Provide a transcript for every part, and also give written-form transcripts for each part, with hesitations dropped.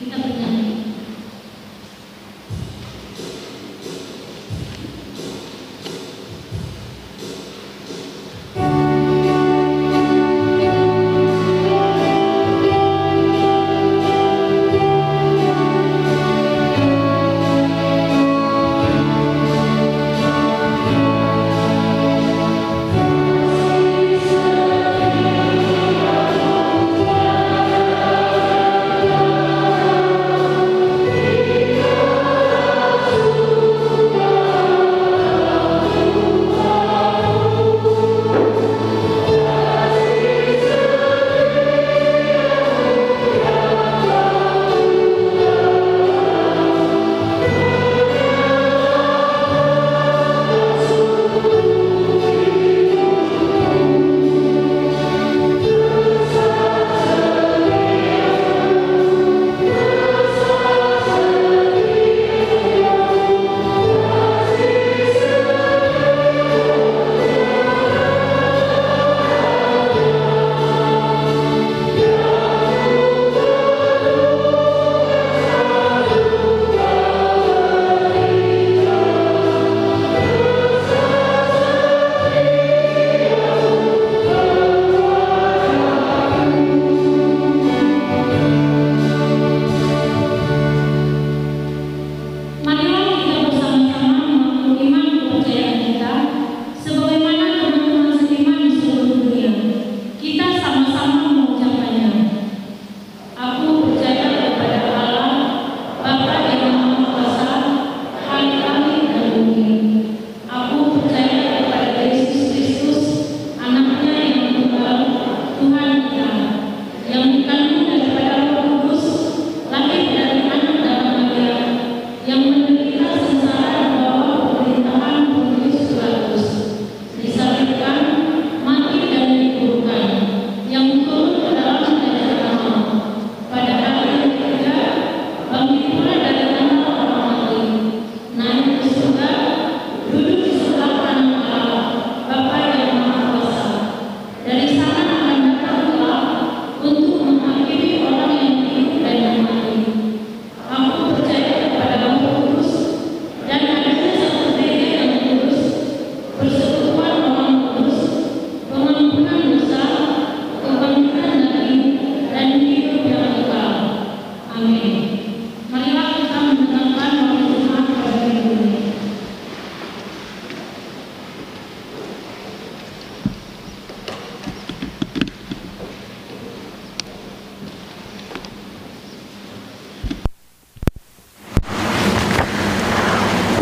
Kita bernyanyi.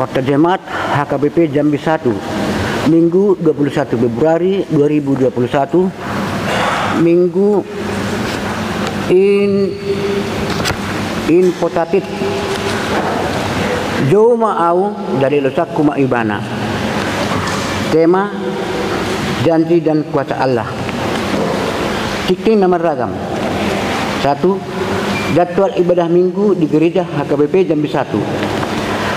Waktu Jemaat HKBP Jambi 1, Minggu 21 Februari 2021, Minggu in potatit jauh ma'au dari lesak kuma ibana. Tema janji dan kuasa Allah. Titik nomor ragam. 1. Jadwal ibadah minggu di gereja HKBP Jambi 1.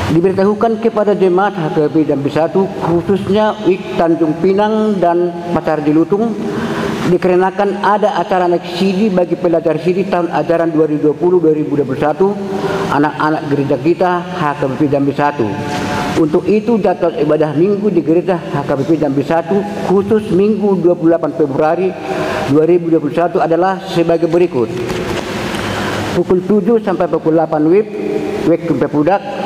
Diberitahukan kepada jemaat HKBP Jambi 1, khususnya Wik Tanjung Pinang dan Pasar di Lutung, dikarenakan ada acara naik sidi bagi pelajar sidi tahun ajaran 2020-2021 anak-anak gereja kita HKBP Jambi 1. Untuk itu jadwal ibadah minggu di gereja HKBP Jambi 1 khusus Minggu 28 Februari 2021 adalah sebagai berikut. Pukul 7 sampai pukul 8 WIB Tumpe Pudak.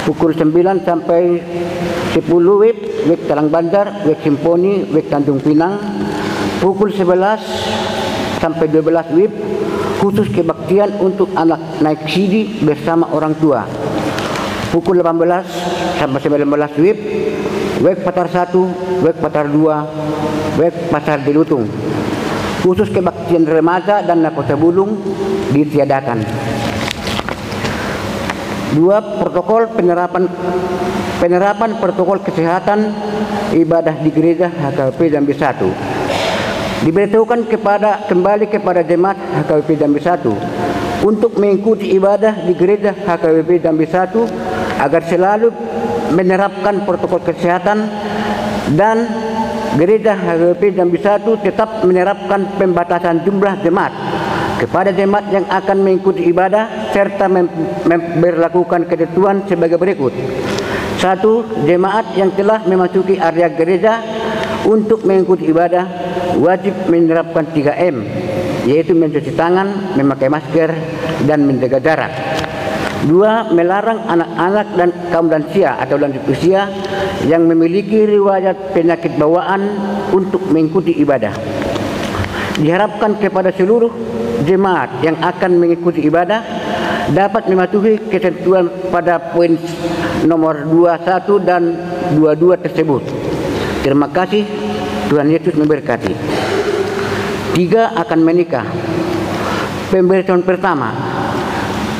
Pukul 9 sampai 10 WIB Talang Banjar, WIB Simponi, WIB Tanjung Pinang. Pukul 11 sampai 12 WIB khusus kebaktian untuk anak naik sidi bersama orang tua. Pukul 18 sampai 19 WIB Patar 1, WIB Patar 2, WIB Pasar di Lutung. Khusus kebaktian remaja dan Nakota Bulung ditiadakan. 2. Protokol penerapan protokol kesehatan ibadah di gereja HKBP Jambi 1. Diberitahukan kembali kepada jemaat HKBP Jambi 1 untuk mengikuti ibadah di gereja HKBP Jambi 1 agar selalu menerapkan protokol kesehatan, dan gereja HKBP Jambi 1 tetap menerapkan pembatasan jumlah jemaat kepada jemaat yang akan mengikuti ibadah serta memberlakukan ketentuan sebagai berikut. 1. Jemaat yang telah memasuki area gereja untuk mengikuti ibadah wajib menerapkan 3M, yaitu mencuci tangan, memakai masker, dan menjaga jarak. 2. Melarang anak-anak dan kaum lansia atau lanjut usia yang memiliki riwayat penyakit bawaan untuk mengikuti ibadah. Diharapkan kepada seluruh jemaat yang akan mengikuti ibadah dapat mematuhi ketentuan pada poin nomor 21 dan 22 tersebut. Terima kasih, Tuhan Yesus memberkati. 3. Akan menikah. Pemberitahuan pertama,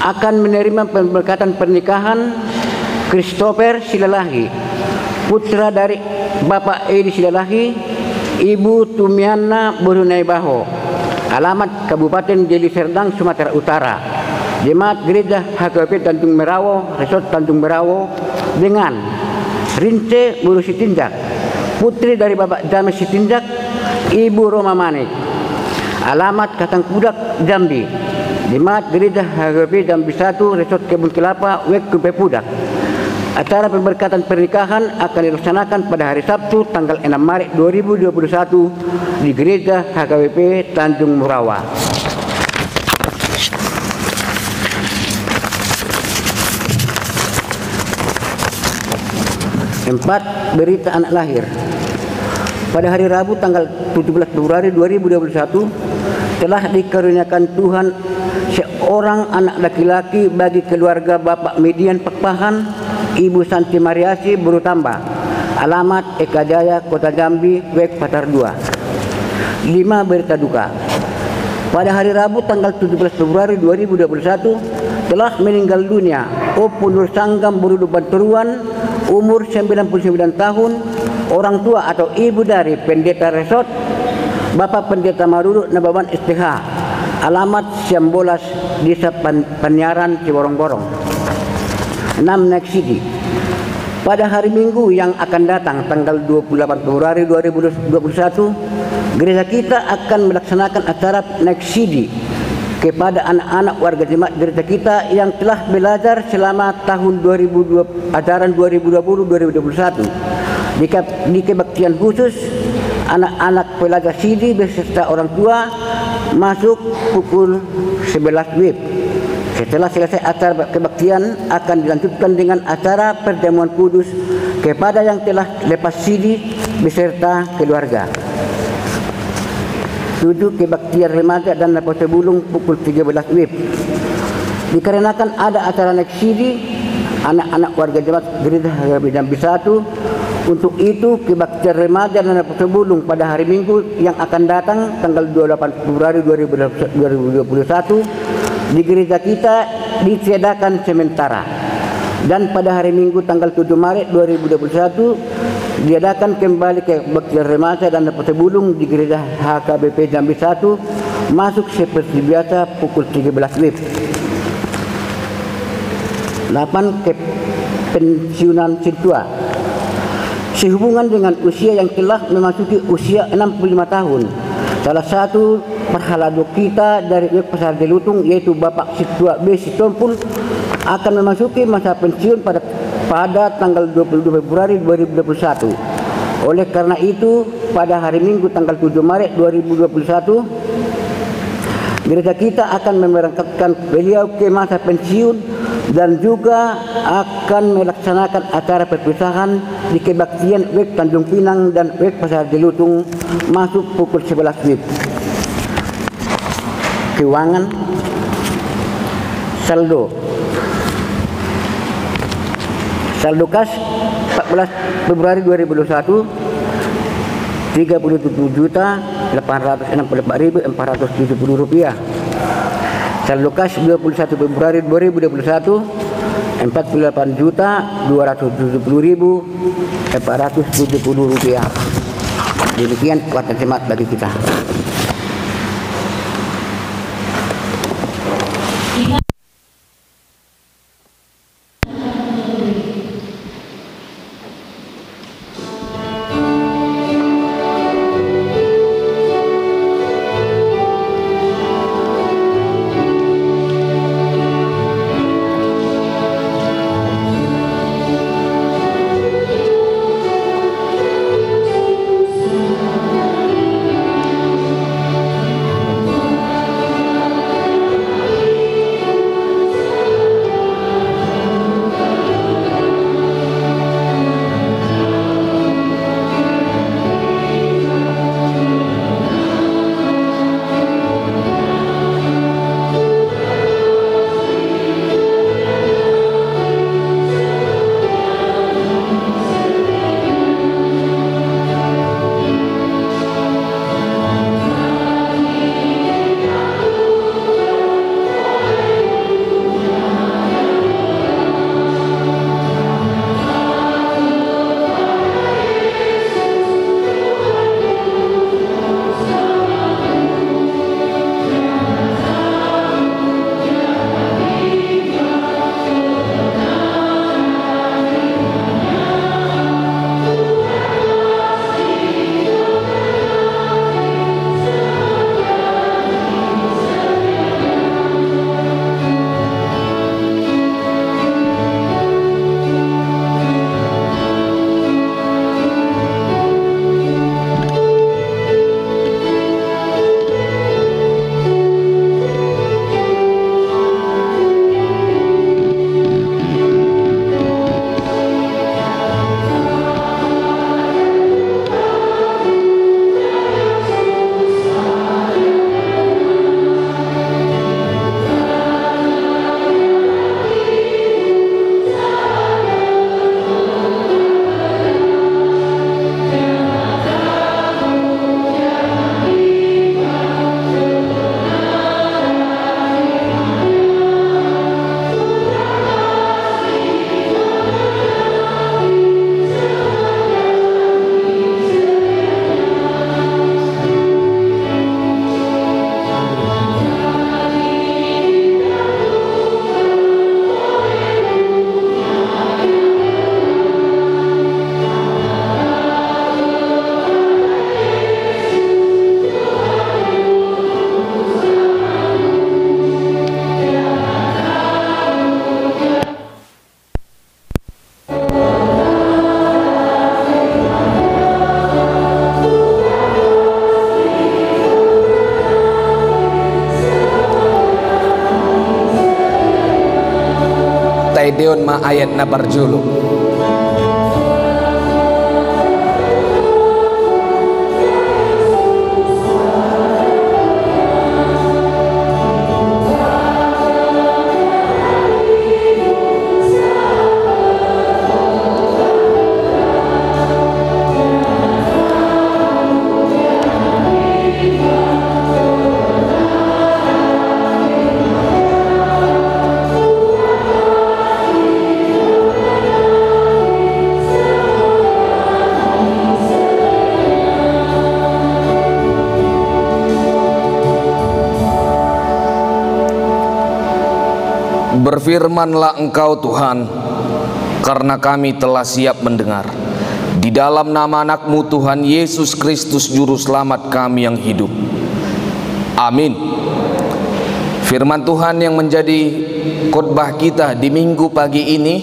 akan menerima pemberkatan pernikahan Christopher Silalahi, putra dari Bapak Edi Silalahi, Ibu Tumiana Borunai Baho, alamat Kabupaten Deli Serdang, Sumatera Utara. Jemaat Gereja HKBP Tanjung Merawo, Resort Tanjung Merawo, dengan Rince Buru Sitinjak, putri dari Bapak James Sitinjak, Ibu Roma Manik, alamat Katang Pudak, Jambi. Jemaat Gereja HKBP Jambi 1, Resort Kebun Kelapa, Wek Kupepudak. Acara pemberkatan pernikahan akan dilaksanakan pada hari Sabtu tanggal 6 Maret 2021 di Gereja HKBP Tanjung Merawa. 4. Berita anak lahir. Pada hari Rabu tanggal 17 Februari 2021 telah dikaruniakan Tuhan seorang anak laki-laki bagi keluarga Bapak Median Pakpahan, Ibu Santi Mariasi Burutamba, alamat Eka Jaya, Kota Jambi, Wek Patar 2. 5. Berita duka. Pada hari Rabu tanggal 17 Februari 2021 telah meninggal dunia Opu Nur Sanggam Burudu Banturuan, umur 99 tahun, orang tua atau ibu dari Pendeta Resort Bapak Pendeta Marudu Nabawan STH, alamat Siambolas, Desa Panyaran, Ciborong-borong. 6. Next City. Pada hari Minggu yang akan datang tanggal 28 Februari 2021, gereja kita akan melaksanakan acara Next City kepada anak-anak warga jemaat gereja kita yang telah belajar selama tahun 2020, ajaran 2020-2021 di kebaktian khusus anak-anak pelajar CD beserta orang tua masuk pukul 11 WIB. Setelah selesai acara kebaktian akan dilanjutkan dengan acara pertemuan kudus kepada yang telah lepas CD beserta keluarga. 7. Kebaktian remaja dan Napote Bulung pukul 13 WIB. Dikarenakan ada acara Next CD anak-anak warga jemaat gereja HKBP Jambi 1, untuk itu kebaktian remaja dan Napote Bulung pada hari Minggu yang akan datang tanggal 28 Februari 2021 di gereja kita ditiadakan sementara, dan pada hari Minggu tanggal 7 Maret 2021 diadakan kembali ke baktian remaja dan Napote Bulung di gereja HKBP Jambi 1 masuk seperti biasa pukul 13 WIB. 8. Pensiunan Sintua. Sehubungan dengan usia yang telah memasuki usia 65 tahun, salah satu perhalado kita dari Pasar Delutung yaitu Bapak Situa B. Sitompul akan memasuki masa pensiun pada tanggal 22 Februari 2021. Oleh karena itu, pada hari Minggu tanggal 7 Maret 2021, gereja kita akan memberangkatkan beliau ke masa pensiun dan juga akan melaksanakan acara perpisahan di kebaktian Wek Tanjung Pinang dan Wek Pasar Delutung masuk pukul 11 WIB. Keuangan. Saldo kas 14 Februari 2021 37.864.470 rupiah. Saldo kas 21 Februari 2021 48.270.470 rupiah. Demikian kekuatan jemaat bagi kita. Taideon ma ayat na barjulu. Berfirmanlah Engkau Tuhan, karena kami telah siap mendengar. Di dalam nama anak-Mu Tuhan Yesus Kristus Juru Selamat kami yang hidup. Amin. Firman Tuhan yang menjadi khotbah kita di minggu pagi ini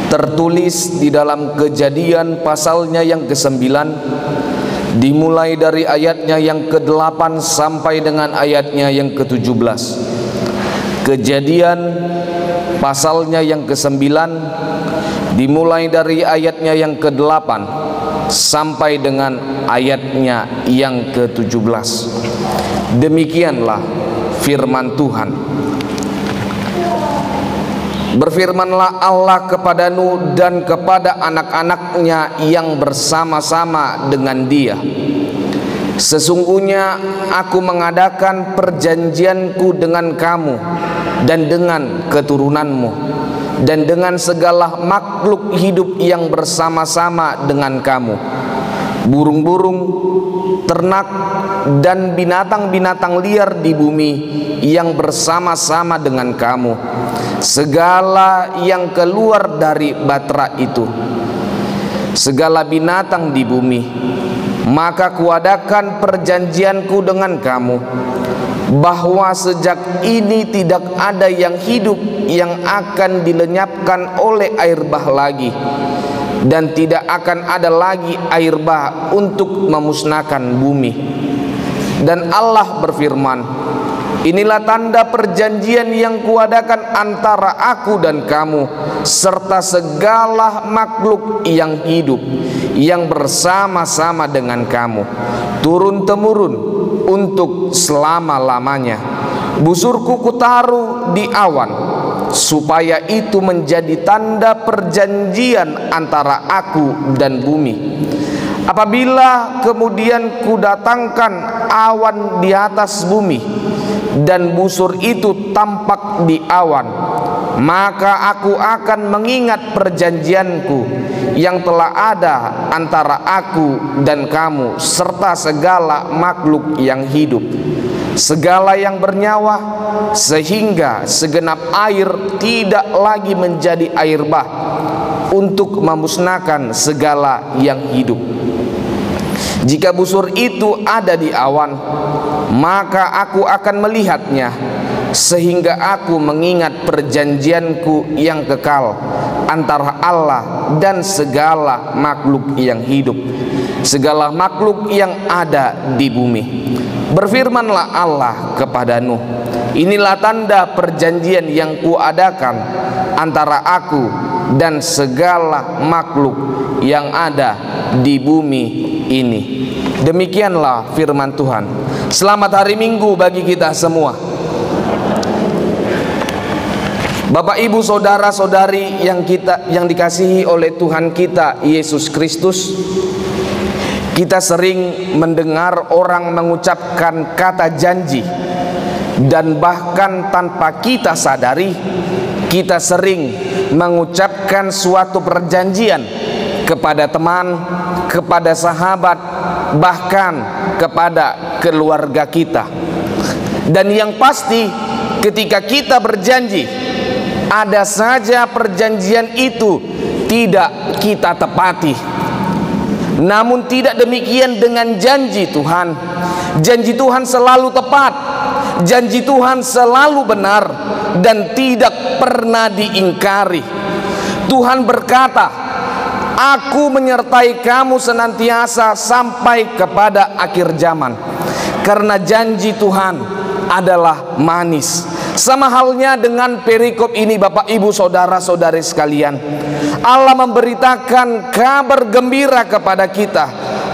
tertulis di dalam Kejadian pasalnya yang ke-9, dimulai dari ayatnya yang ke-8 sampai dengan ayatnya yang ke-17. Kejadian pasalnya yang ke-9 dimulai dari ayatnya yang ke-8 sampai dengan ayatnya yang ke-17. Demikianlah firman Tuhan. Berfirmanlah Allah kepada Nuh dan kepada anak-anaknya yang bersama-sama dengan dia. Sesungguhnya aku mengadakan perjanjianku dengan kamu dan dengan keturunanmu dan dengan segala makhluk hidup yang bersama-sama dengan kamu, burung-burung, ternak, dan binatang-binatang liar di bumi yang bersama-sama dengan kamu, segala yang keluar dari batra itu, segala binatang di bumi. Maka kuadakan perjanjianku dengan kamu, bahwa sejak ini tidak ada yang hidup yang akan dilenyapkan oleh air bah lagi, dan tidak akan ada lagi air bah untuk memusnahkan bumi. Dan Allah berfirman, inilah tanda perjanjian yang kuadakan antara aku dan kamu serta segala makhluk yang hidup yang bersama-sama dengan kamu turun-temurun untuk selama-lamanya. Busurku kutaruh di awan, supaya itu menjadi tanda perjanjian antara aku dan bumi. Apabila kemudian kudatangkan awan di atas bumi dan busur itu tampak di awan, maka aku akan mengingat perjanjianku yang telah ada antara aku dan kamu serta segala makhluk yang hidup, segala yang bernyawa, sehingga segenap air tidak lagi menjadi air bah untuk memusnahkan segala yang hidup. Jika busur itu ada di awan, maka aku akan melihatnya, sehingga aku mengingat perjanjianku yang kekal antara Allah dan segala makhluk yang hidup, segala makhluk yang ada di bumi. Berfirmanlah Allah kepada Nuh, inilah tanda perjanjian yang kuadakan antara aku dan segala makhluk yang ada di bumi ini. Demikianlah firman Tuhan. Selamat hari Minggu bagi kita semua. Bapak, Ibu, saudara-saudari yang dikasihi oleh Tuhan kita Yesus Kristus, kita sering mendengar orang mengucapkan kata janji, dan bahkan tanpa kita sadari kita sering mengucapkan suatu perjanjian kepada teman, kepada sahabat, bahkan kepada keluarga kita. Dan yang pasti, ketika kita berjanji, ada saja perjanjian itu tidak kita tepati. Namun tidak demikian dengan janji Tuhan. Janji Tuhan selalu tepat, janji Tuhan selalu benar, dan tidak pernah diingkari. Tuhan berkata, aku menyertai kamu senantiasa sampai kepada akhir zaman. Karena janji Tuhan adalah manis, Sama halnya dengan perikop ini, Bapak Ibu saudara-saudari sekalian, Allah memberitakan kabar gembira kepada kita.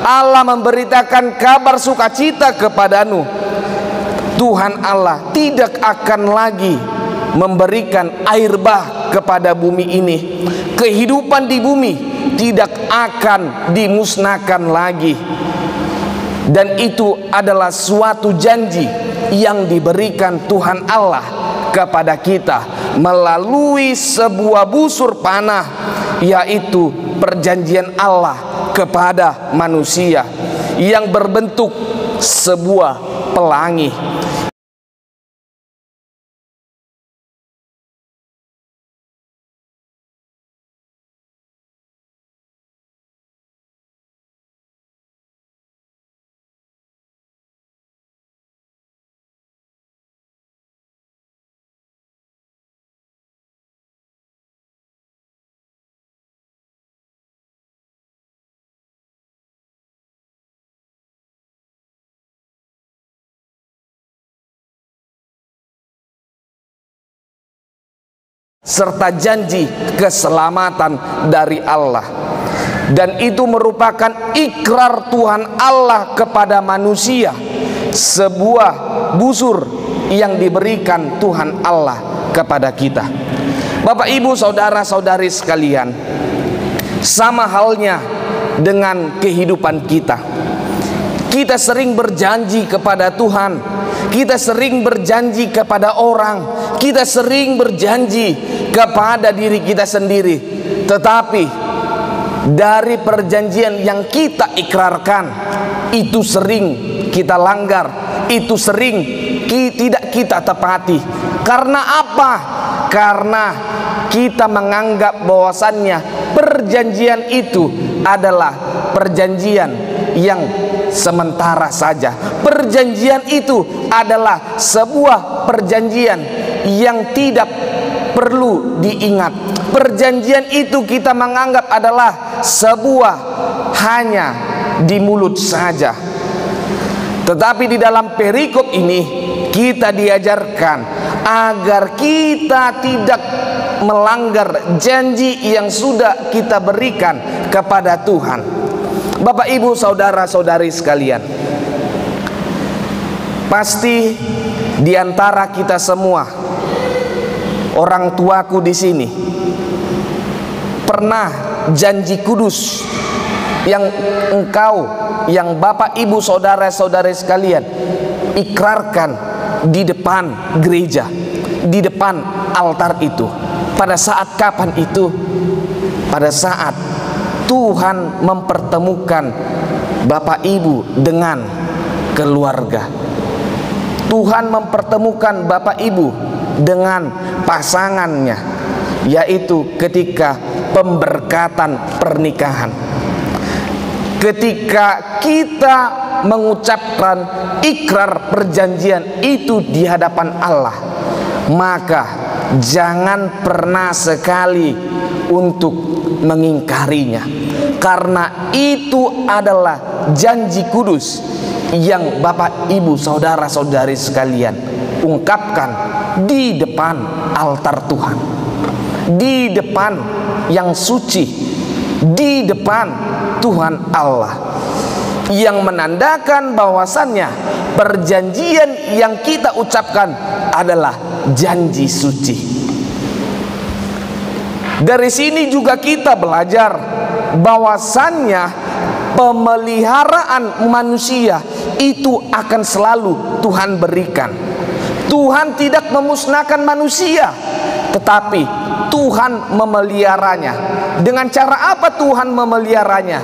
Allah memberitakan kabar sukacita kepadamu. Tuhan Allah tidak akan lagi memberikan air bah kepada bumi ini. Kehidupan di bumi tidak akan dimusnahkan lagi. Dan itu adalah suatu janji yang diberikan Tuhan Allah kepada kita melalui sebuah busur panah, yaitu perjanjian Allah kepada manusia yang berbentuk sebuah pelangi. Serta janji keselamatan dari Allah. Dan itu merupakan ikrar Tuhan Allah kepada manusia, sebuah busur yang diberikan Tuhan Allah kepada kita. Bapak Ibu saudara-saudari sekalian, sama halnya dengan kehidupan kita. Kita sering berjanji kepada Tuhan, kita sering berjanji kepada orang, kita sering berjanji kepada diri kita sendiri. Tetapi dari perjanjian yang kita ikrarkan, itu sering kita langgar, itu sering tidak kita tepati. Karena apa? Karena kita menganggap bahwasannya perjanjian itu adalah perjanjian yang sementara saja. Perjanjian itu adalah sebuah perjanjian yang tidak perlu diingat. Perjanjian itu kita menganggap adalah sebuah hanya di mulut saja. Tetapi di dalam perikop ini kita diajarkan agar kita tidak melanggar janji yang sudah kita berikan kepada Tuhan. Bapak Ibu saudara-saudari sekalian, pasti di antara kita semua, orang tuaku di sini, pernah janji kudus yang engkau, yang Bapak Ibu saudara-saudari sekalian ikrarkan di depan gereja, di depan altar itu. Pada saat kapan itu? Pada saat Tuhan mempertemukan Bapak Ibu dengan keluarga. Tuhan mempertemukan Bapak Ibu dengan pasangannya, yaitu ketika pemberkatan pernikahan. Ketika kita mengucapkan ikrar perjanjian itu di hadapan Allah, maka jangan pernah sekali untuk mengingkarinya, karena itu adalah janji kudus yang Bapak Ibu saudara-saudari sekalian ungkapkan di depan altar Tuhan, di depan yang suci, di depan Tuhan Allah, yang menandakan bahwasannya perjanjian yang kita ucapkan adalah janji suci. Dari sini juga kita belajar bahwasannya pemeliharaan manusia itu akan selalu Tuhan berikan. Tuhan tidak memusnahkan manusia, tetapi Tuhan memeliharanya. Dengan cara apa Tuhan memeliharanya?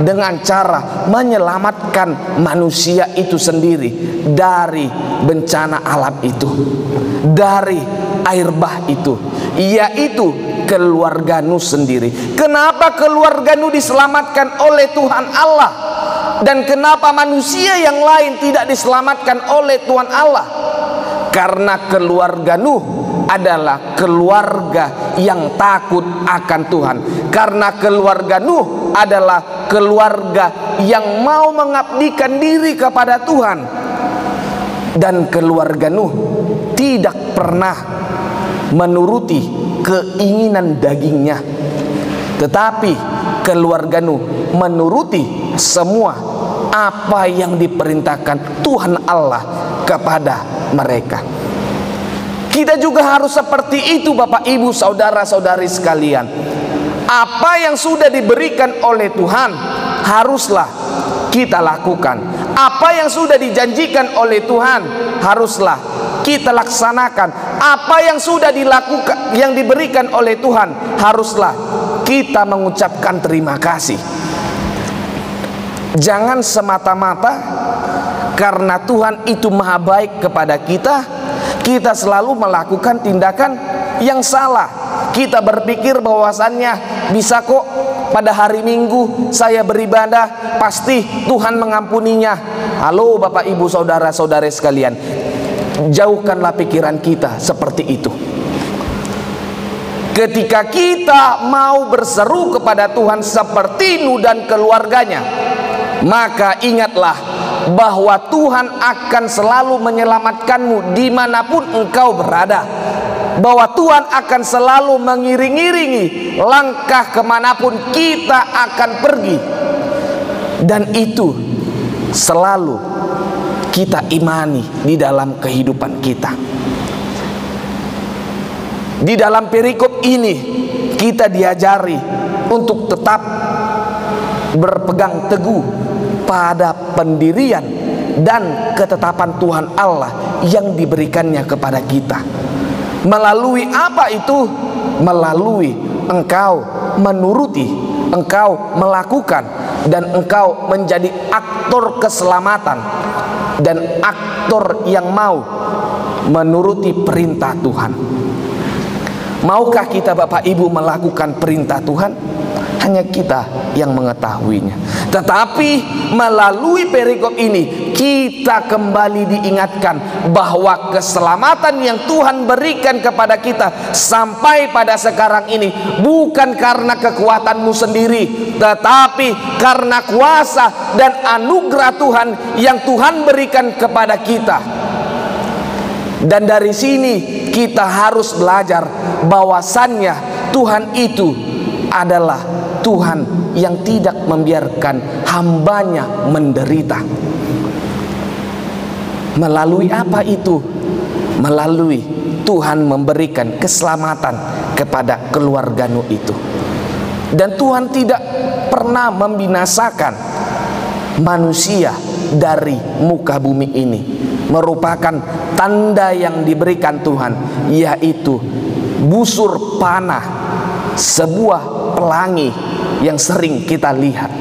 Dengan cara menyelamatkan manusia itu sendiri dari bencana alam itu, dari air bah itu, yaitu keluarga Nuh sendiri. Kenapa keluarga Nuh diselamatkan oleh Tuhan Allah, dan kenapa manusia yang lain tidak diselamatkan oleh Tuhan Allah? Karena keluarga Nuh adalah keluarga yang takut akan Tuhan. Karena keluarga Nuh adalah keluarga yang mau mengabdikan diri kepada Tuhan. dan keluarga Nuh tidak pernah menuruti keinginan dagingnya, tetapi keluarga Nuh menuruti semua apa yang diperintahkan Tuhan Allah kepada mereka. Kita juga harus seperti itu, Bapak Ibu, saudara-saudari sekalian. Apa yang sudah diberikan oleh Tuhan haruslah kita lakukan. Apa yang sudah dijanjikan oleh Tuhan haruslah kita laksanakan. Apa yang sudah dilakukan, yang diberikan oleh Tuhan, haruslah kita mengucapkan terima kasih. Jangan semata-mata karena Tuhan itu maha baik kepada kita, kita selalu melakukan tindakan yang salah. Kita berpikir bahwasannya bisa kok pada hari Minggu saya beribadah, pasti Tuhan mengampuninya. Halo Bapak Ibu saudara-saudari sekalian, jauhkanlah pikiran kita seperti itu. Ketika kita mau berseru kepada Tuhan seperti Nuh dan keluarganya, maka ingatlah bahwa Tuhan akan selalu menyelamatkanmu dimanapun engkau berada, bahwa Tuhan akan selalu mengiring-iringi langkah kemanapun kita akan pergi, dan itu selalu kita imani di dalam kehidupan kita. Di dalam perikop ini kita diajari untuk tetap berpegang teguh pada pendirian dan ketetapan Tuhan Allah yang diberikannya kepada kita. Melalui apa itu? Melalui engkau menuruti, engkau melakukan, dan engkau menjadi aktor keselamatan dan aktor yang mau menuruti perintah Tuhan. Maukah kita Bapak Ibu melakukan perintah Tuhan? Hanya kita yang mengetahuinya. Tetapi melalui perikop ini kita kembali diingatkan bahwa keselamatan yang Tuhan berikan kepada kita sampai pada sekarang ini bukan karena kekuatanmu sendiri, tetapi karena kuasa dan anugerah Tuhan yang Tuhan berikan kepada kita. Dan dari sini kita harus belajar bahwasannya Tuhan itu adalah Tuhan yang tidak membiarkan hambanya menderita. Melalui apa itu? Melalui Tuhan memberikan keselamatan kepada keluarga Nuh itu. Dan Tuhan tidak pernah membinasakan manusia dari muka bumi ini. Merupakan tanda yang diberikan Tuhan, yaitu busur panah, sebuah pelangi yang sering kita lihat.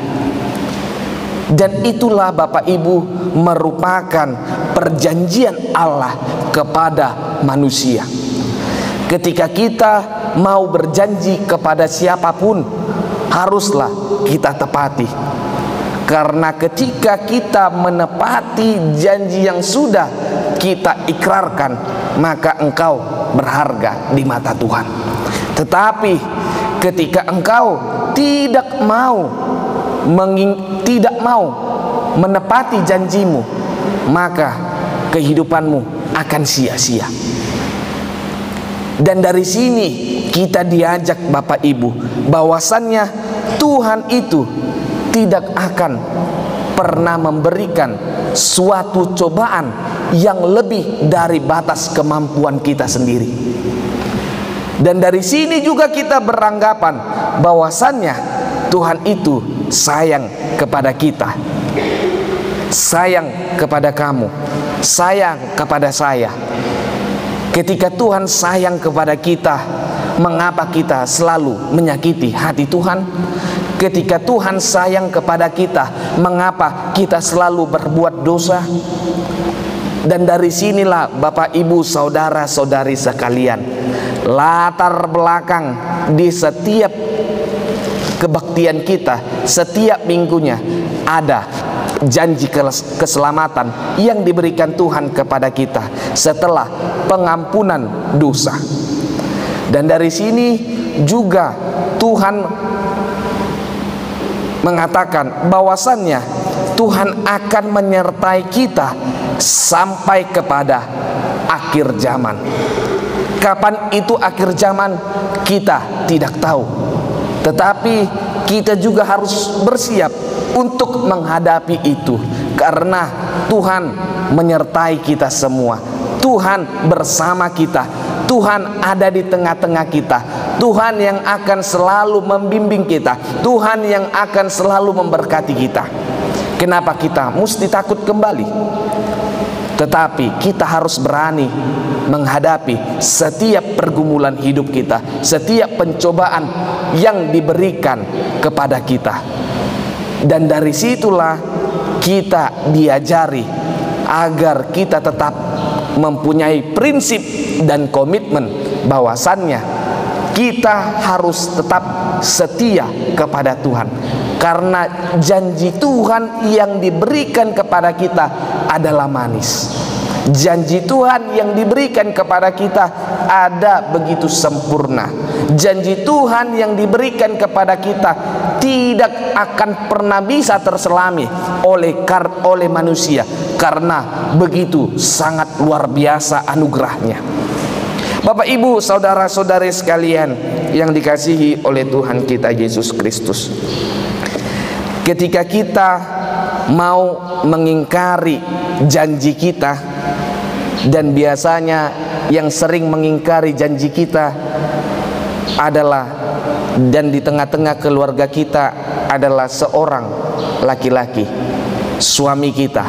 Dan itulah Bapak Ibu merupakan perjanjian Allah kepada manusia. Ketika kita mau berjanji kepada siapapun, haruslah kita tepati. Karena ketika kita menepati janji yang sudah kita ikrarkan, maka engkau berharga di mata Tuhan. Tetapi ketika engkau tidak mau menepati janjimu, maka kehidupanmu akan sia-sia. Dan dari sini kita diajak Bapak Ibu bahwasannya Tuhan itu tidak akan pernah memberikan suatu cobaan yang lebih dari batas kemampuan kita sendiri. Dan dari sini juga kita beranggapan bahwasannya Tuhan itu sayang kepada kita, sayang kepada kamu, sayang kepada saya. Ketika Tuhan sayang kepada kita, mengapa kita selalu menyakiti hati Tuhan? Ketika Tuhan sayang kepada kita, mengapa kita selalu berbuat dosa? Dan dari sinilah Bapak Ibu saudara-saudari sekalian, latar belakang di setiap kebaktian kita, setiap minggunya ada janji keselamatan yang diberikan Tuhan kepada kita setelah pengampunan dosa. Dan dari sini juga Tuhan mengatakan bahwasannya Tuhan akan menyertai kita sampai kepada akhir zaman. Kapan itu akhir zaman kita tidak tahu, tetapi kita juga harus bersiap untuk menghadapi itu, karena Tuhan menyertai kita semua. Tuhan bersama kita, Tuhan ada di tengah-tengah kita, Tuhan yang akan selalu membimbing kita, Tuhan yang akan selalu memberkati kita. Kenapa kita mesti takut kembali? Tetapi kita harus berani menghadapi setiap pergumulan hidup kita, setiap pencobaan yang diberikan kepada kita. Dan dari situlah kita diajari agar kita tetap mempunyai prinsip dan komitmen bahwasannya kita harus tetap setia kepada Tuhan, karena janji Tuhan yang diberikan kepada kita adalah manis. Janji Tuhan yang diberikan kepada kita ada begitu sempurna. Janji Tuhan yang diberikan kepada kita tidak akan pernah bisa terselami oleh manusia, karena begitu sangat luar biasa anugerahnya. Bapak, Ibu, saudara-saudari sekalian yang dikasihi oleh Tuhan kita Yesus Kristus, ketika kita mau mengingkari janji kita, dan biasanya yang sering mengingkari janji kita adalah, dan di tengah-tengah keluarga kita adalah seorang laki-laki, suami kita,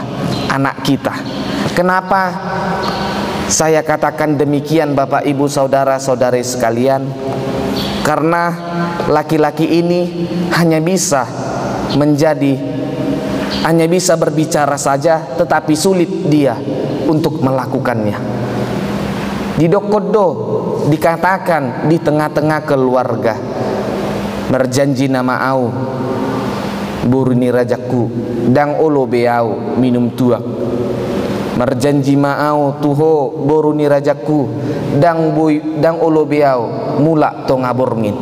anak kita. Kenapa saya katakan demikian, Bapak, Ibu, saudara-saudari sekalian? Karena laki-laki ini hanya bisa berbicara saja, tetapi sulit dia untuk melakukannya. Di Dokodo dikatakan di tengah-tengah keluarga, berjanji nama au buruni rajaku dang olo beau minum tuak, berjanji maau tuho boruni rajaku dang olo beau mula tongaborngin.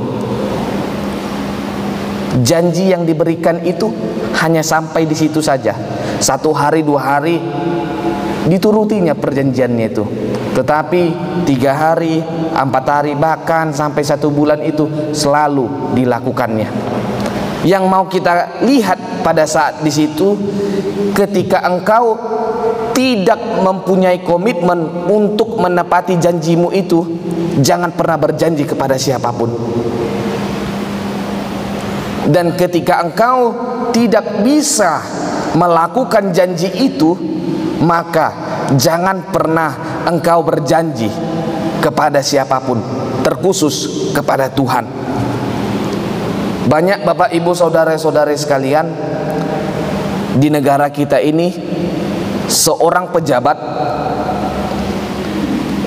Janji yang diberikan itu hanya sampai di situ saja. 1 hari 2 hari diturutinya perjanjiannya itu, tetapi 3 hari 4 hari bahkan sampai 1 bulan itu selalu dilakukannya. Yang mau kita lihat pada saat di situ, ketika engkau tidak mempunyai komitmen untuk menepati janjimu itu, jangan pernah berjanji kepada siapapun. Dan ketika engkau tidak bisa melakukan janji itu, maka jangan pernah engkau berjanji kepada siapapun, terkhusus kepada Tuhan. Banyak Bapak, Ibu, saudara-saudari sekalian, di negara kita ini seorang pejabat,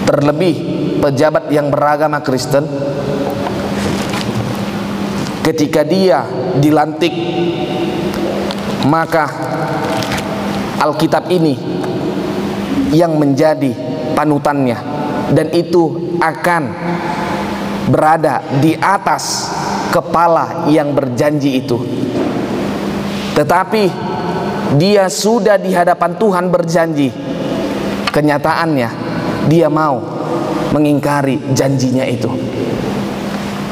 terlebih pejabat yang beragama Kristen, ketika dia dilantik, maka Alkitab ini yang menjadi panutannya, dan itu akan berada di atas kepala yang berjanji itu. Tetapi dia sudah di hadapan Tuhan berjanji, kenyataannya dia mau mengingkari janjinya itu.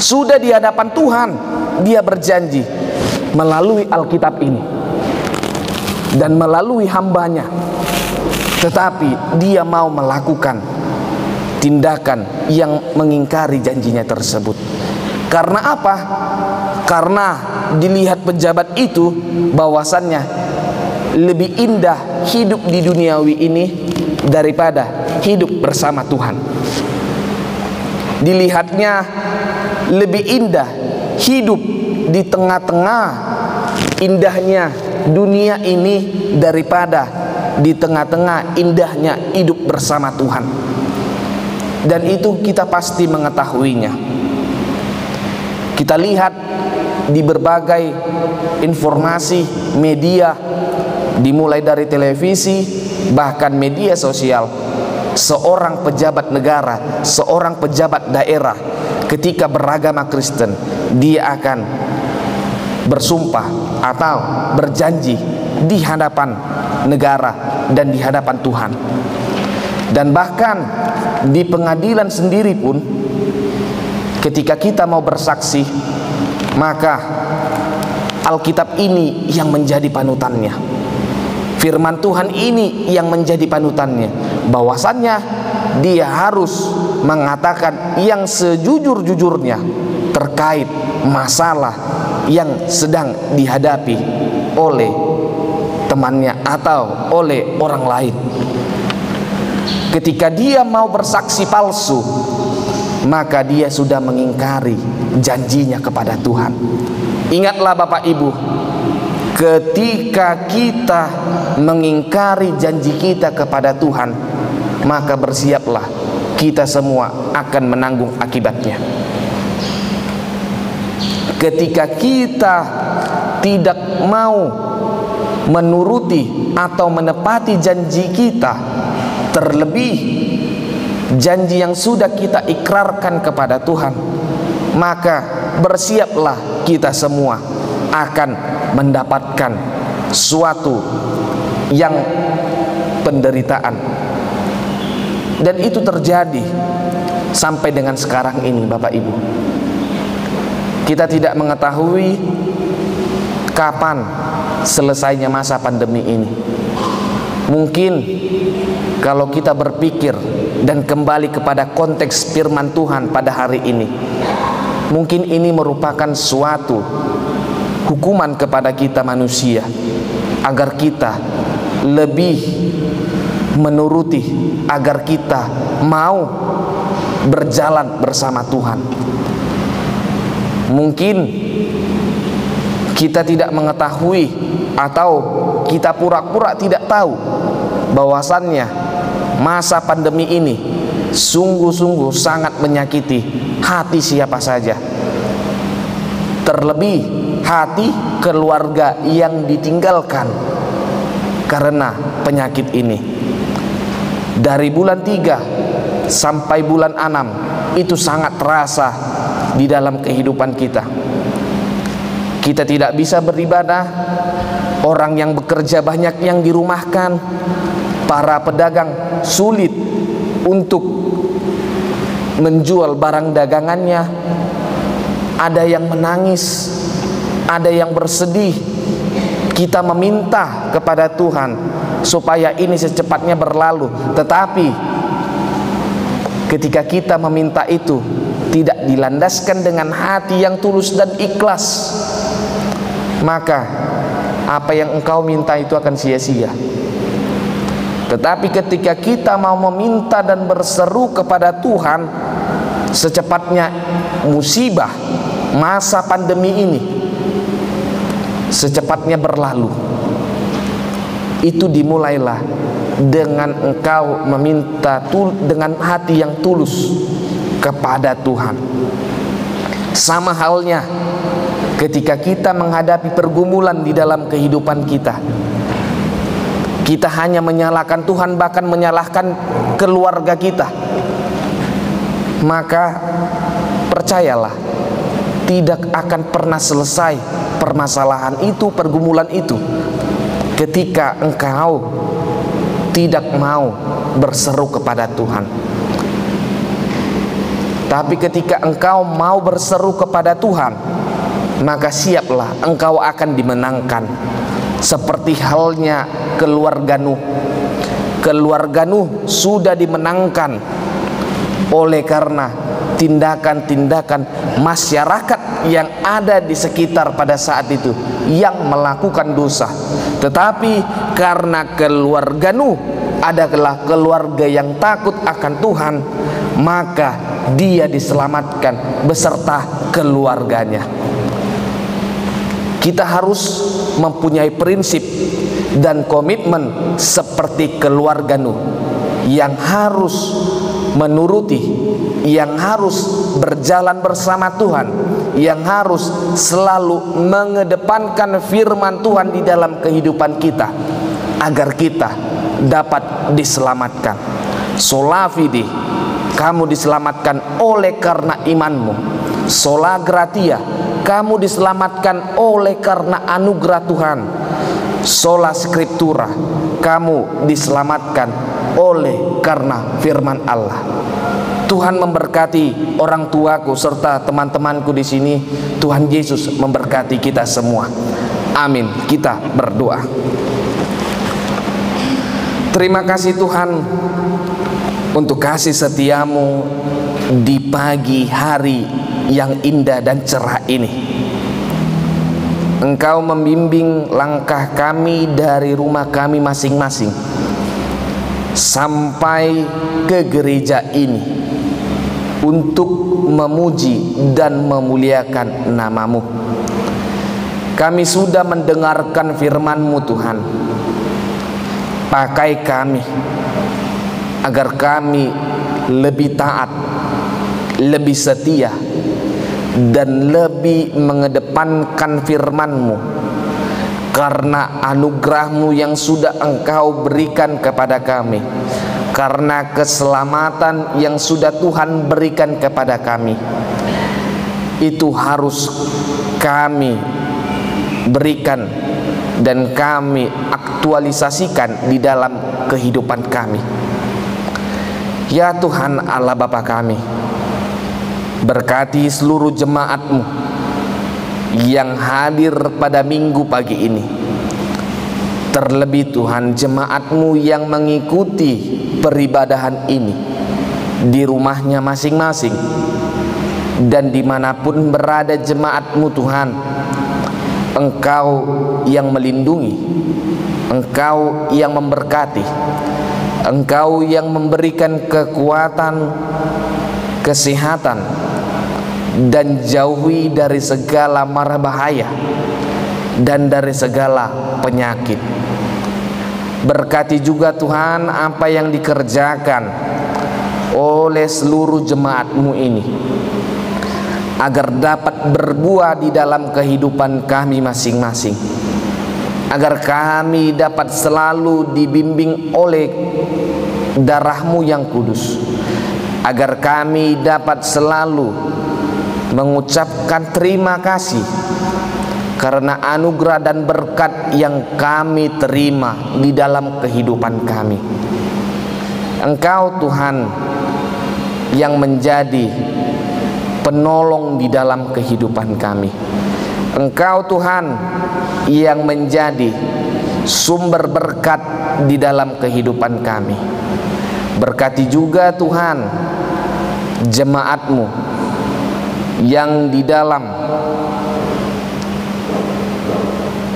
Sudah di hadapan Tuhan dia berjanji melalui Alkitab ini dan melalui hambanya, tetapi dia mau melakukan tindakan yang mengingkari janjinya tersebut. Karena apa? Karena dilihat pejabat itu bahwasannya lebih indah hidup di duniawi ini daripada hidup bersama Tuhan. Dilihatnya lebih indah hidup di tengah-tengah indahnya dunia ini daripada di tengah-tengah indahnya hidup bersama Tuhan. Dan itu kita pasti mengetahuinya. Kita lihat di berbagai informasi media, dimulai dari televisi bahkan media sosial, seorang pejabat negara, seorang pejabat daerah ketika beragama Kristen, dia akan bersumpah atau berjanji di hadapan negara dan di hadapan Tuhan. Dan bahkan di pengadilan sendiri pun, ketika kita mau bersaksi, maka Alkitab ini yang menjadi panutannya, firman Tuhan ini yang menjadi panutannya, bahwasannya dia harus mengatakan yang sejujur-jujurnya terkait masalah yang sedang dihadapi oleh temannya atau oleh orang lain. Ketika dia mau bersaksi palsu, maka dia sudah mengingkari janjinya kepada Tuhan. Ingatlah Bapak Ibu, ketika kita mengingkari janji kita kepada Tuhan, maka bersiaplah, kita semua akan menanggung akibatnya. Ketika kita tidak mau menuruti atau menepati janji kita, terlebih janji yang sudah kita ikrarkan kepada Tuhan, maka bersiaplah, kita semua akan mendapatkan suatu yang penderitaan. Dan itu terjadi sampai dengan sekarang ini Bapak Ibu. Kita tidak mengetahui kapan selesainya masa pandemi ini. Mungkin kalau kita berpikir dan kembali kepada konteks firman Tuhan pada hari ini, mungkin ini merupakan suatu hukuman kepada kita manusia, agar kita lebih menuruti, agar kita mau berjalan bersama Tuhan. Mungkin kita tidak mengetahui atau kita pura-pura tidak tahu bahwasannya masa pandemi ini sungguh-sungguh sangat menyakiti hati siapa saja, terlebih hati keluarga yang ditinggalkan karena penyakit ini. Dari bulan 3 sampai bulan 6 itu sangat terasa di dalam kehidupan kita. Kita tidak bisa beribadah, orang yang bekerja banyak yang dirumahkan, para pedagang sulit untuk menjual barang dagangannya, ada yang menangis, ada yang bersedih. Kita meminta kepada Tuhan supaya ini secepatnya berlalu, tetapi ketika kita meminta itu tidak dilandaskan dengan hati yang tulus dan ikhlas, maka apa yang engkau minta itu akan sia-sia. Tetapi ketika kita mau meminta dan berseru kepada Tuhan, secepatnya musibah masa pandemi ini secepatnya berlalu. Itu dimulailah dengan engkau meminta dengan hati yang tulus kepada Tuhan. Sama halnya ketika kita menghadapi pergumulan di dalam kehidupan kita, kita hanya menyalahkan Tuhan, bahkan menyalahkan keluarga kita, maka percayalah, tidak akan pernah selesai permasalahan itu, pergumulan itu, ketika engkau tidak mau berseru kepada Tuhan. Tapi ketika engkau mau berseru kepada Tuhan, maka siaplah, engkau akan dimenangkan. Seperti halnya keluarga Nuh. Keluarga Nuh sudah dimenangkan oleh karena tindakan-tindakan masyarakat yang ada di sekitar pada saat itu yang melakukan dosa. Tetapi karena keluarga Nuh adalah keluarga yang takut akan Tuhan, maka dia diselamatkan beserta keluarganya. Kita harus mempunyai prinsip dan komitmen seperti keluarga Nuh, yang harus menuruti, yang harus berjalan bersama Tuhan, yang harus selalu mengedepankan firman Tuhan di dalam kehidupan kita, agar kita dapat diselamatkan. Sola fide, kamu diselamatkan oleh karena imanmu. Sola gratia, kamu diselamatkan oleh karena anugerah Tuhan. sola scriptura, kamu diselamatkan oleh karena firman Allah. Tuhan memberkati orang tuaku serta teman-temanku di sini. Tuhan Yesus memberkati kita semua. Amin. Kita berdoa. Terima kasih Tuhan untuk kasih setiamu di pagi hari yang indah dan cerah ini. Engkau membimbing langkah kami dari rumah kami masing-masing sampai ke gereja ini untuk memuji dan memuliakan nama-Mu. Kami sudah mendengarkan firman-Mu Tuhan. Pakai kami agar kami lebih taat, lebih setia, dan lebih mengedepankan firman-Mu, karena anugerah-Mu yang sudah Engkau berikan kepada kami, karena keselamatan yang sudah Tuhan berikan kepada kami. Itu harus kami berikan dan kami aktualisasikan di dalam kehidupan kami. Ya Tuhan Allah Bapa kami, berkati seluruh jemaat-Mu yang hadir pada minggu pagi ini. Terlebih Tuhan, jemaat-Mu yang mengikuti peribadahan ini di rumahnya masing-masing dan dimanapun berada jemaat-Mu Tuhan. Engkau yang melindungi, Engkau yang memberkati, Engkau yang memberikan kekuatan, kesehatan, dan jauhi dari segala mara bahaya dan dari segala penyakit. Berkati juga Tuhan apa yang dikerjakan oleh seluruh jemaat-Mu ini, agar dapat berbuah di dalam kehidupan kami masing-masing, agar kami dapat selalu dibimbing oleh darah-Mu yang kudus, agar kami dapat selalu mengucapkan terima kasih karena anugerah dan berkat yang kami terima di dalam kehidupan kami. Engkau Tuhan yang menjadi penolong di dalam kehidupan kami. Engkau Tuhan yang menjadi sumber berkat di dalam kehidupan kami. Berkati juga Tuhan jemaat-Mu yang di dalam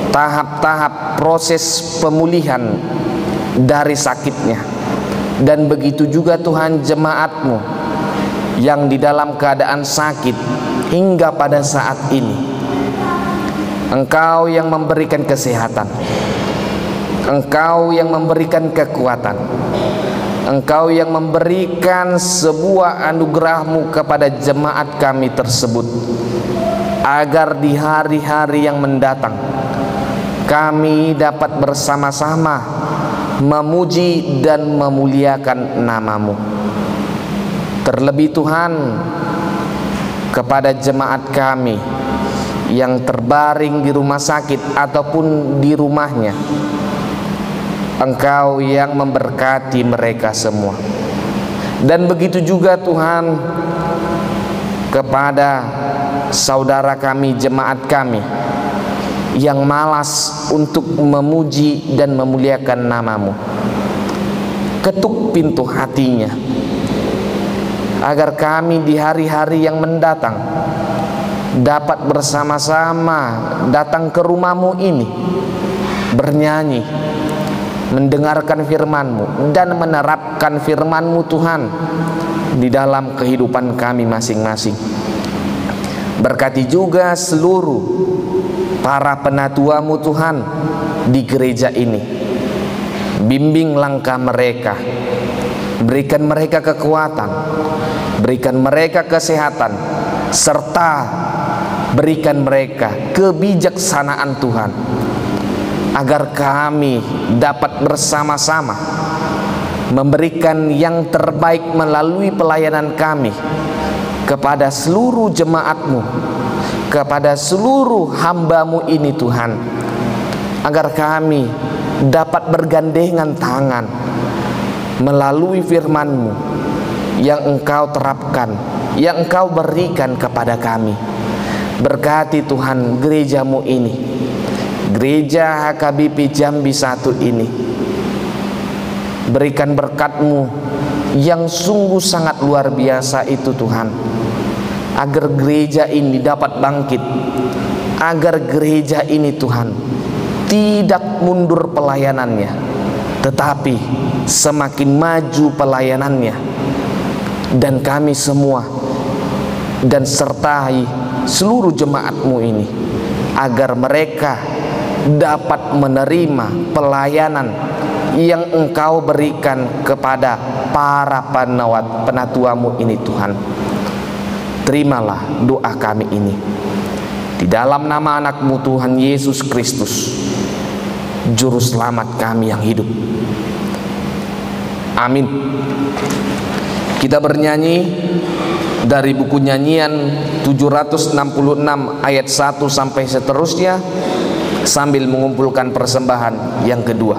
tahap-tahap proses pemulihan dari sakitnya, dan begitu juga Tuhan jemaat-Mu yang di dalam keadaan sakit hingga pada saat ini. Engkau yang memberikan kesehatan, Engkau yang memberikan kekuatan, Engkau yang memberikan sebuah anugerah-Mu kepada jemaat kami tersebut, agar di hari-hari yang mendatang kami dapat bersama-sama memuji dan memuliakan nama-Mu. Terlebih Tuhan, kepada jemaat kami yang terbaring di rumah sakit ataupun di rumahnya, Engkau yang memberkati mereka semua. Dan begitu juga Tuhan kepada saudara kami, jemaat kami yang malas untuk memuji dan memuliakan nama-Mu. Ketuk pintu hatinya, agar kami di hari-hari yang mendatang dapat bersama-sama datang ke rumah-Mu ini, bernyanyi, mendengarkan firman-Mu, dan menerapkan firman-Mu Tuhan di dalam kehidupan kami masing-masing. Berkati juga seluruh para penatua-Mu Tuhan di gereja ini. Bimbing langkah mereka, berikan mereka kekuatan, berikan mereka kesehatan, serta berikan mereka kebijaksanaan Tuhan, agar kami dapat bersama-sama memberikan yang terbaik melalui pelayanan kami kepada seluruh jemaat-Mu, kepada seluruh hamba-Mu ini Tuhan, agar kami dapat bergandengan tangan melalui firman-Mu yang Engkau terapkan, yang Engkau berikan kepada kami. Berkati Tuhan gereja-Mu ini, gereja HKBP Jambi 1 ini. Berikan berkat-Mu yang sungguh sangat luar biasa itu Tuhan, agar gereja ini dapat bangkit, agar gereja ini Tuhan tidak mundur pelayanannya, tetapi semakin maju pelayanannya. Dan kami semua dan sertai seluruh jemaat-Mu ini, agar mereka dapat menerima pelayanan yang Engkau berikan kepada para penatua-Mu ini Tuhan. Terimalah doa kami ini di dalam nama anak-Mu Tuhan Yesus Kristus, Juru Selamat kami yang hidup. Amin. Kita bernyanyi dari buku nyanyian 766 ayat 1 sampai seterusnya, sambil mengumpulkan persembahan yang kedua.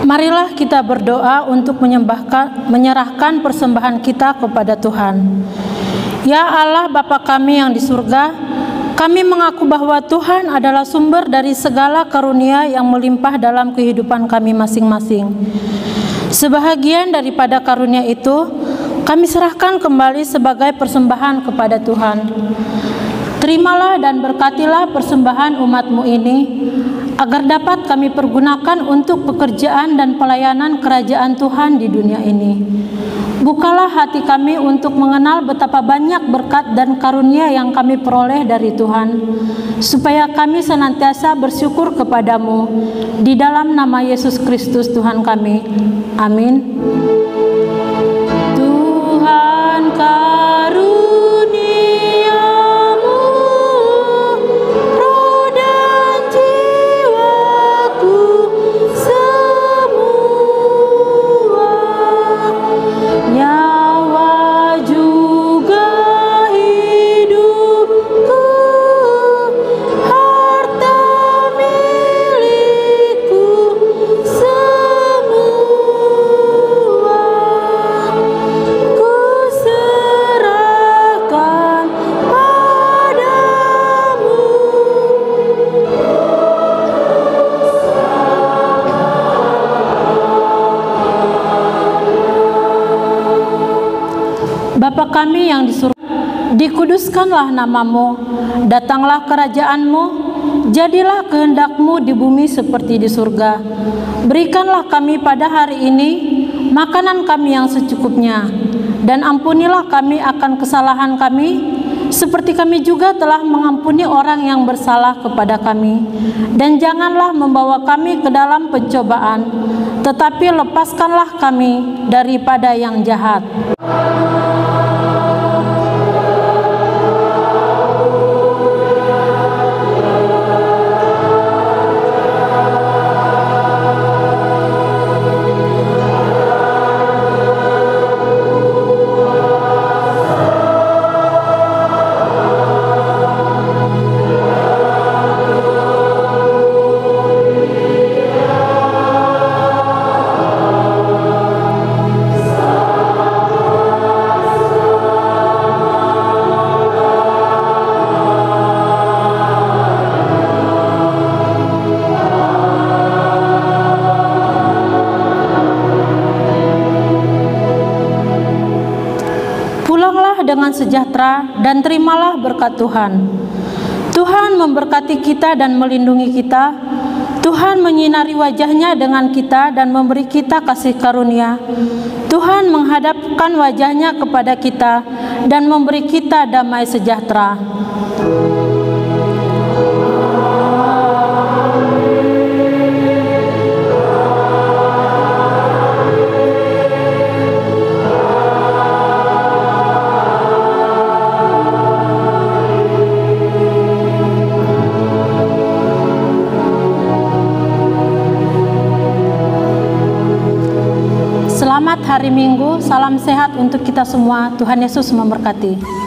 Marilah kita berdoa untuk menyerahkan persembahan kita kepada Tuhan. Ya Allah Bapa kami yang di surga, kami mengaku bahwa Tuhan adalah sumber dari segala karunia yang melimpah dalam kehidupan kami masing-masing. Sebahagian daripada karunia itu, kami serahkan kembali sebagai persembahan kepada Tuhan. Terimalah dan berkatilah persembahan umat-Mu ini, agar dapat kami pergunakan untuk pekerjaan dan pelayanan kerajaan Tuhan di dunia ini. Bukalah hati kami untuk mengenal betapa banyak berkat dan karunia yang kami peroleh dari Tuhan, supaya kami senantiasa bersyukur kepadamu. Di dalam nama Yesus Kristus Tuhan kami. Amin. Tuhan kami yang di surga, dikuduskanlah namamu, datanglah kerajaanmu, jadilah kehendak-Mu di bumi seperti di surga. Berikanlah kami pada hari ini makanan kami yang secukupnya, dan ampunilah kami akan kesalahan kami, seperti kami juga telah mengampuni orang yang bersalah kepada kami. Dan janganlah membawa kami ke dalam pencobaan, tetapi lepaskanlah kami daripada yang jahat. Dengan sejahtera dan terimalah berkat Tuhan. Tuhan memberkati kita dan melindungi kita. Tuhan menyinari wajahnya dengan kita dan memberi kita kasih karunia. Tuhan menghadapkan wajahnya kepada kita dan memberi kita damai sejahtera. Selamat hari Minggu, salam sehat untuk kita semua. Tuhan Yesus memberkati.